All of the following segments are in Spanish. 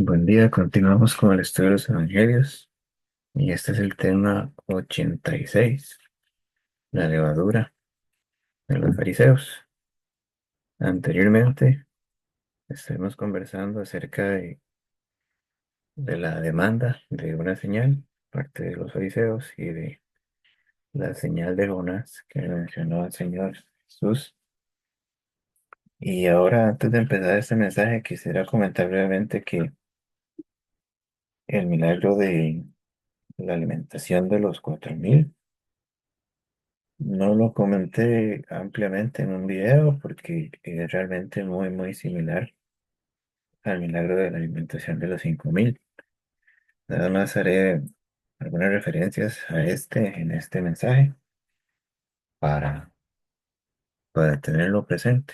Buen día, continuamos con el estudio de los evangelios y este es el tema 86, la levadura de los fariseos. Anteriormente estuvimos conversando acerca de la demanda de una señal, parte de los fariseos, y de la señal de Jonás que mencionó el Señor Jesús. Y ahora, antes de empezar este mensaje, quisiera comentar brevemente que el milagro de la alimentación de los 4,000 no lo comenté ampliamente en un video porque es realmente muy similar al milagro de la alimentación de los 5,000. Nada más haré algunas referencias a en este mensaje para, para tenerlo presente,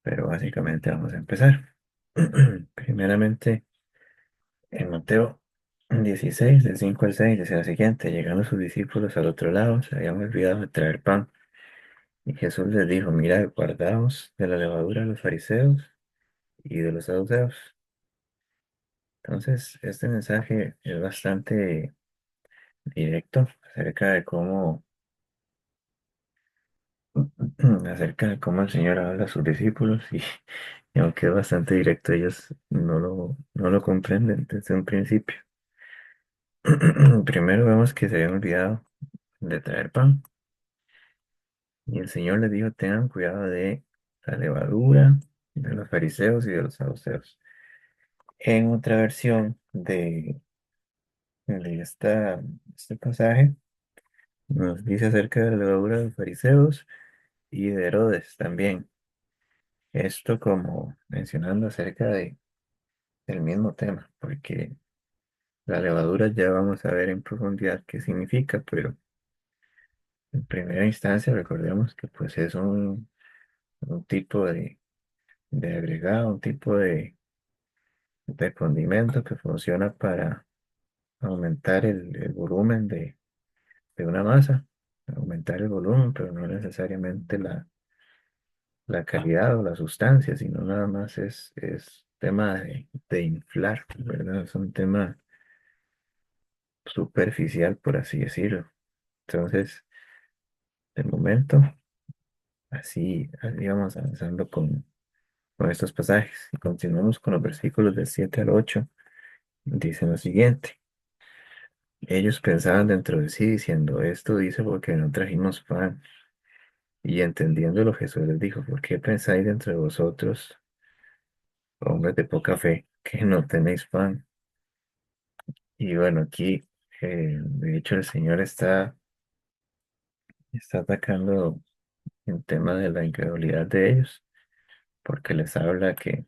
pero básicamente vamos a empezar. Primeramente, en Mateo 16, del 5 al 6, dice lo siguiente: llegando sus discípulos al otro lado, se habían olvidado de traer pan. Y Jesús les dijo: mirad, guardaos de la levadura de los fariseos y de los saduceos. Entonces, este mensaje es bastante directo acerca de cómo, acerca de cómo el Señor habla a sus discípulos y aunque es bastante directo, ellos no lo comprenden desde un principio. Primero vemos que se habían olvidado de traer pan y el Señor les dijo: tengan cuidado de la levadura de los fariseos y de los saduceos. En otra versión de este pasaje, nos dice acerca de la levadura de los fariseos y de Herodes también. Esto como mencionando acerca del mismo tema, porque la levadura ya vamos a ver en profundidad qué significa, pero en primera instancia recordemos que pues es un tipo de agregado, un tipo de condimento que funciona para aumentar el volumen de una masa, aumentar el volumen, pero no necesariamente la calidad o la sustancia, sino nada más es tema de inflar, ¿verdad? Es un tema superficial, por así decirlo. Entonces, de momento, así vamos avanzando con estos pasajes. Y continuamos con los versículos del 7 al 8. Dicen lo siguiente: ellos pensaban dentro de sí, diciendo: esto dice porque no trajimos pan. Y entendiéndolo, Jesús les dijo: ¿por qué pensáis dentro de vosotros, hombres de poca fe, que no tenéis pan? Y bueno, aquí, de hecho, el Señor está atacando el tema de la incredulidad de ellos, porque les habla que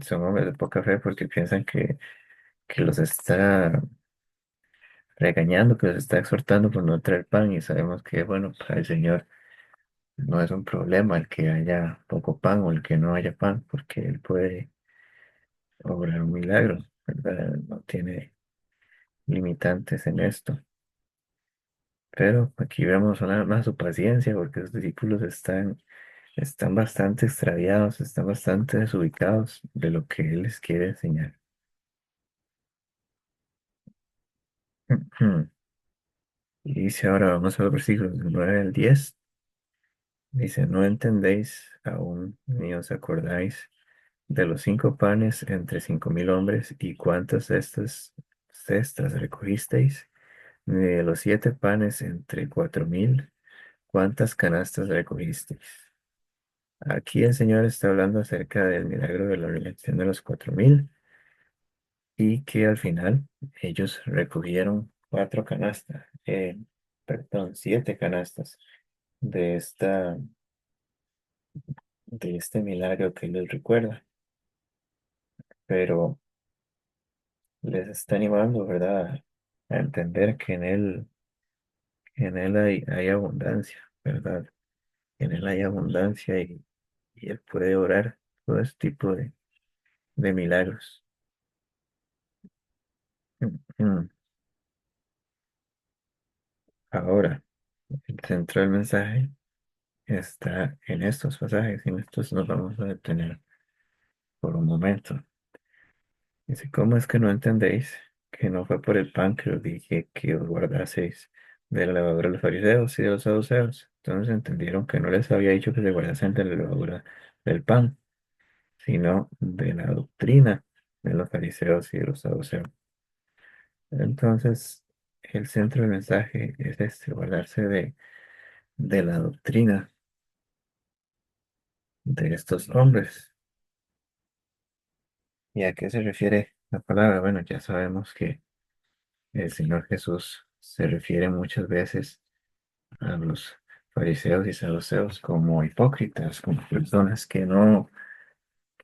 son hombres de poca fe, porque piensan que los está regañando, que los está exhortando por no traer pan, y sabemos que, bueno, para el Señor no es un problema el que haya poco pan o el que no haya pan, porque Él puede obrar un milagro, ¿verdad? No tiene limitantes en esto. Pero aquí vemos una más su paciencia, porque los discípulos están bastante extraviados, están bastante desubicados de lo que Él les quiere enseñar. Y dice ahora, vamos a los versículos del 9 al 10. Dice: no entendéis aún, ni os acordáis de los 5 panes entre 5,000 hombres, y cuántas de estas cestas recogisteis, ni de los 7 panes entre 4,000, cuántas canastas recogisteis. Aquí el Señor está hablando acerca del milagro de la resurrección de los 4,000 y que al final ellos recogieron 4 canastas, perdón, 7 canastas de de este milagro que les recuerda, pero les está animando, ¿verdad? A entender que en él hay abundancia, ¿verdad? En él hay abundancia y él puede orar todo este tipo de milagros. Mm. Ahora, el centro del mensaje está en estos pasajes y en estos nos vamos a detener por un momento. Dice, ¿cómo es que no entendéis que no fue por el pan que os dije que os guardaseis de la levadura de los fariseos y de los saduceos? Entonces entendieron que no les había dicho que se guardasen de la levadura del pan, sino de la doctrina de los fariseos y de los saduceos. Entonces, el centro del mensaje es este, guardarse de la doctrina de estos hombres. ¿Y a qué se refiere la palabra? Bueno, ya sabemos que el Señor Jesús se refiere muchas veces a los fariseos y saduceos como hipócritas, como personas que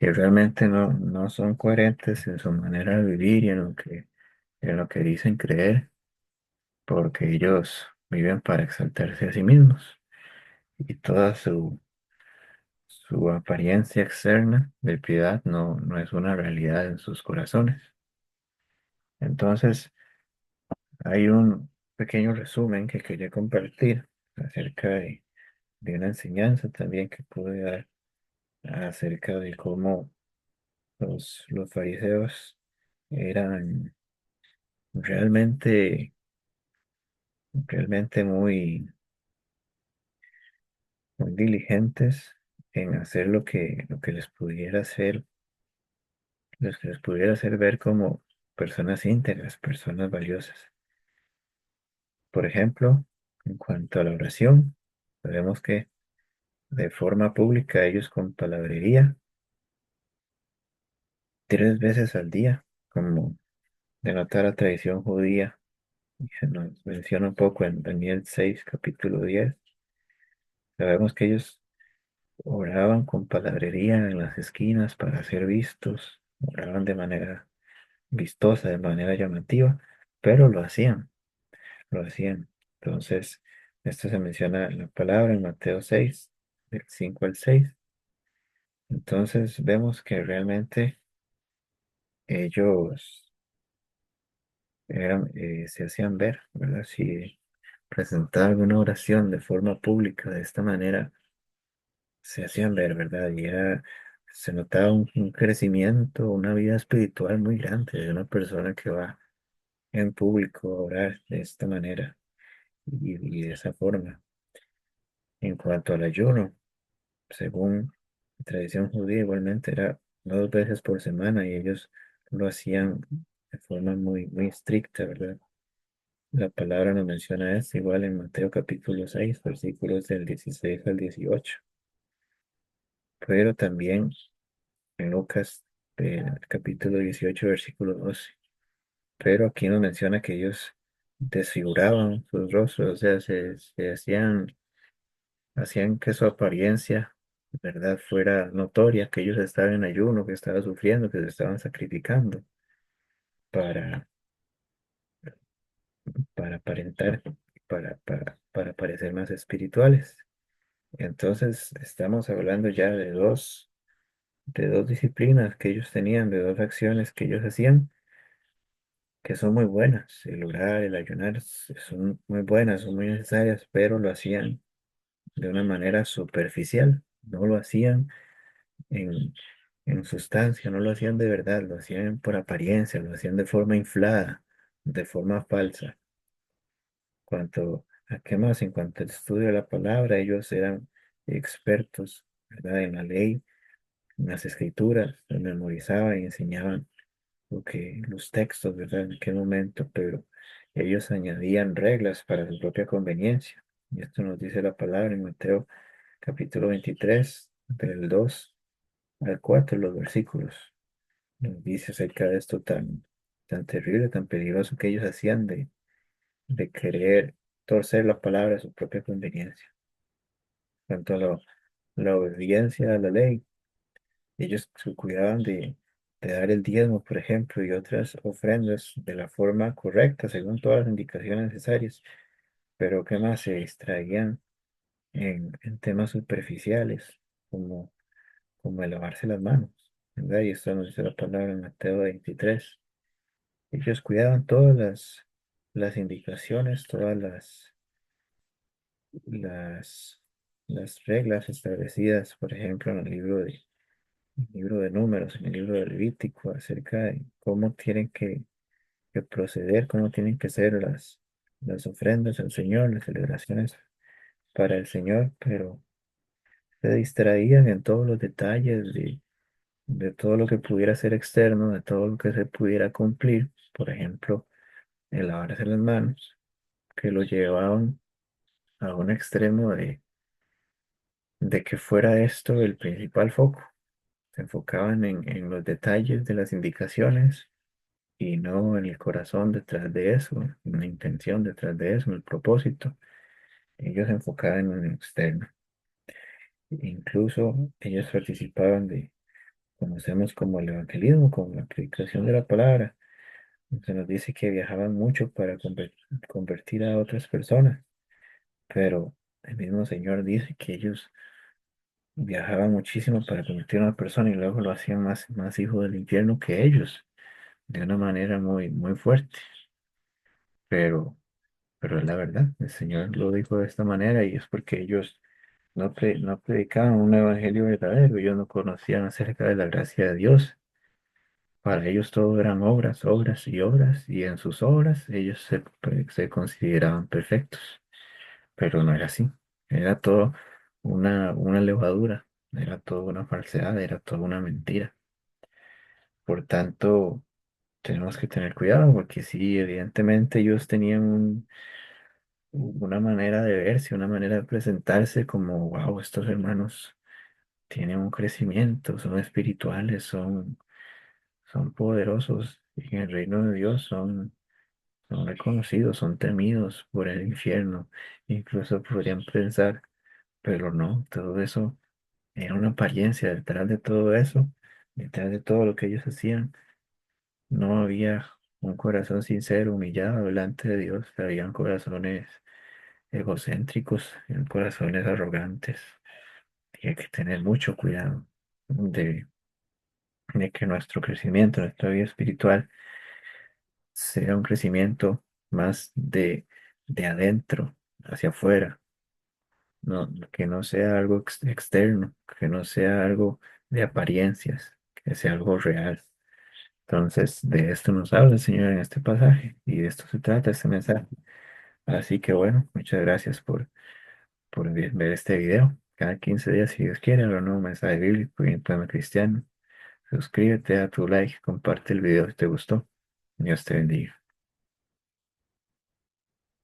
realmente no son coherentes en su manera de vivir y en lo que dicen creer, porque ellos viven para exaltarse a sí mismos y toda su apariencia externa de piedad no es una realidad en sus corazones. Entonces, hay un pequeño resumen que quería compartir acerca de una enseñanza también que pude dar acerca de cómo los fariseos eran realmente, realmente muy diligentes en hacer lo que les pudiera hacer, lo que les pudiera hacer ver como personas íntegras, personas valiosas. Por ejemplo, en cuanto a la oración, sabemos que de forma pública ellos con palabrería 3 veces al día, como denota la tradición judía, y se nos menciona un poco en Daniel 6 capítulo 10. Sabemos que ellos oraban con palabrería en las esquinas para ser vistos, oraban de manera vistosa, de manera llamativa, pero lo hacían. Entonces, esto se menciona en la palabra en Mateo 6 del 5 al 6. Entonces, vemos que realmente ellos se hacían ver, ¿verdad? Si presentaban una oración de forma pública de esta manera, se hacían ver, ¿verdad? Se notaba un crecimiento, una vida espiritual muy grande de una persona que va en público a orar de esta manera y de esa forma. En cuanto al ayuno, según la tradición judía, igualmente era 2 veces por semana y ellos lo hacían de forma muy estricta, ¿verdad? La palabra nos menciona esto igual en Mateo capítulo 6 versículos del 16 al 18, pero también en Lucas capítulo 18 versículo 12. Pero aquí nos menciona que ellos desfiguraban sus rostros, o sea, hacían que su apariencia, ¿verdad?, fuera notoria, que ellos estaban en ayuno, que estaban sufriendo, que se estaban sacrificando para, para aparentar, para parecer más espirituales. Entonces, estamos hablando ya de dos disciplinas que ellos tenían, de dos acciones que ellos hacían, que son muy buenas. El orar, el ayunar son muy buenas, son muy necesarias, pero lo hacían de una manera superficial. No lo hacían en, en sustancia, no lo hacían de verdad, lo hacían por apariencia, lo hacían de forma inflada, de forma falsa. Cuanto a qué más, en cuanto al estudio de la palabra, ellos eran expertos, ¿verdad?, en la ley, en las escrituras, se memorizaban y enseñaban los textos, ¿verdad? En aquel momento, pero ellos añadían reglas para su propia conveniencia. Y esto nos dice la palabra en Mateo capítulo 23 del 2 al 4 los versículos. Nos dice acerca de esto tan terrible, tan peligroso que ellos hacían de querer torcer la palabra a su propia conveniencia. Tanto la obediencia a la ley, ellos se cuidaban de dar el diezmo, por ejemplo, y otras ofrendas de la forma correcta, según todas las indicaciones necesarias. Pero ¿qué más? Se distraían en temas superficiales, como, como el lavarse las manos, ¿verdad? Y esto nos dice la palabra en Mateo 23. Ellos cuidaban todas las indicaciones, todas las, las reglas establecidas, por ejemplo, en el libro el libro de Números, en el libro de Levítico, acerca de cómo tienen que proceder, cómo tienen que ser las ofrendas al Señor, las celebraciones para el Señor, pero se distraían en todos los detalles de todo lo que pudiera ser externo, de todo lo que se pudiera cumplir, por ejemplo, el lavarse las manos, que lo llevaban a un extremo de que fuera esto el principal foco. Se enfocaban en los detalles de las indicaciones y no en el corazón detrás de eso, en la intención detrás de eso, en el propósito. Ellos se enfocaban en lo externo. Incluso ellos participaban de, conocemos como el evangelismo, como la predicación de la palabra. Se nos dice que viajaban mucho para convertir a otras personas, pero el mismo Señor dice que ellos viajaban muchísimo para convertir a una persona y luego lo hacían más hijo del infierno que ellos, de una manera muy fuerte. Pero, pero es la verdad, el Señor lo dijo de esta manera y es porque ellos no predicaban un evangelio verdadero, ellos no conocían acerca de la gracia de Dios. Para ellos todo eran obras, obras y obras, y en sus obras ellos se consideraban perfectos, pero no era así. Era todo una levadura, era todo una falsedad, era toda una mentira. Por tanto, tenemos que tener cuidado porque sí, evidentemente ellos tenían una manera de verse, una manera de presentarse como, wow, estos hermanos tienen un crecimiento, son espirituales, son poderosos y en el reino de Dios son reconocidos, son temidos por el infierno. Incluso podrían pensar, pero no, todo eso era una apariencia. Detrás de todo eso, detrás de todo lo que ellos hacían, no había un corazón sincero, humillado delante de Dios. Habían corazones egocéntricos, corazones arrogantes. Y hay que tener mucho cuidado de, de que nuestro crecimiento, nuestra vida espiritual, sea un crecimiento más de adentro hacia afuera, no, que no sea algo externo, que no sea algo de apariencias, que sea algo real. Entonces, de esto nos habla el Señor en este pasaje y de esto se trata este mensaje. Así que bueno, muchas gracias por ver este video. Cada 15 días, si Dios quiere, habrá un nuevo mensaje bíblico y un tema cristiano. Suscríbete, da tu like, comparte el video si te gustó. Dios te bendiga.